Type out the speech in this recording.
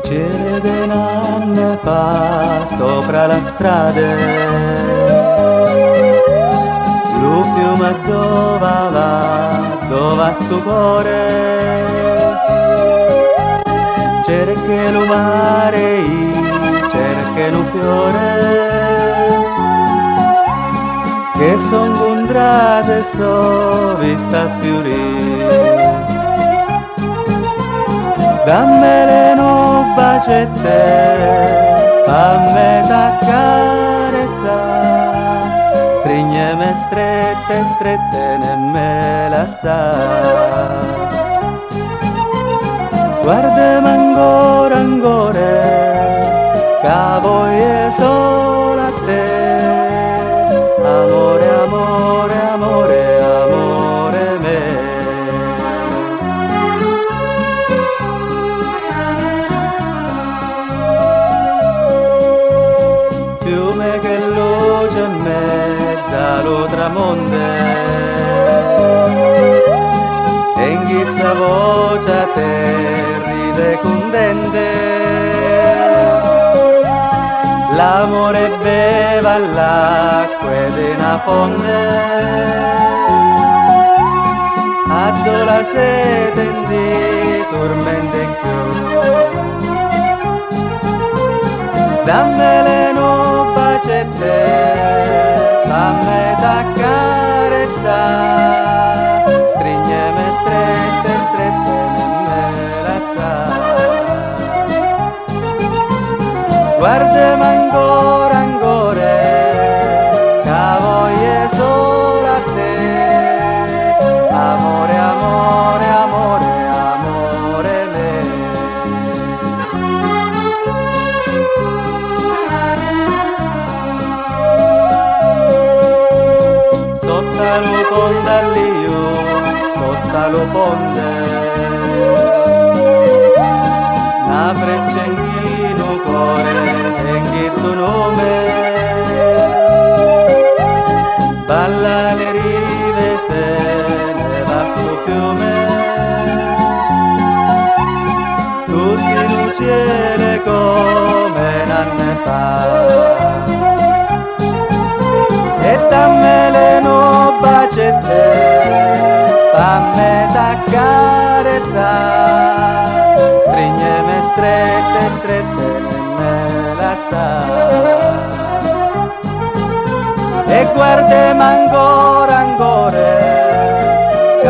C'era dei anni fa sopra la strada, lo fiume dove va, dove sto cuore, c'era che lo mare, c'era che lo fiore, che son incontrate e so vista fiorire. Dammele un bacette, fammi t'accarezza, strigneme strette, strette, nemmeno lascia. Guardami ancora, ancora, che voglio solo a te. Amore, amore, amore, amore me. Fiume che luce in mezzo allo tramonto, e in chissà voce a te ride contente. L'amore beva l'acqua di una fonte, addo la sete in di tormenta in più. Dammele un bacette, fammi t'accarezza, strigneme strette, strette, nemmeno lascia. Guardami ancora, ancora, che voglio solo a te. Amore, amore, amore, amore me. Sotto lo ponte all'io, sotto lo ponte, una freccia in chino cuore, e che tuo nome, balla le rive se ne va sto fiume, tu sei in cielo come n'anni fa. E dammele un bacette, fammi t'accarezza, strigneme strette, strette, nemmeno lascia. E guardami ancora, ancora, che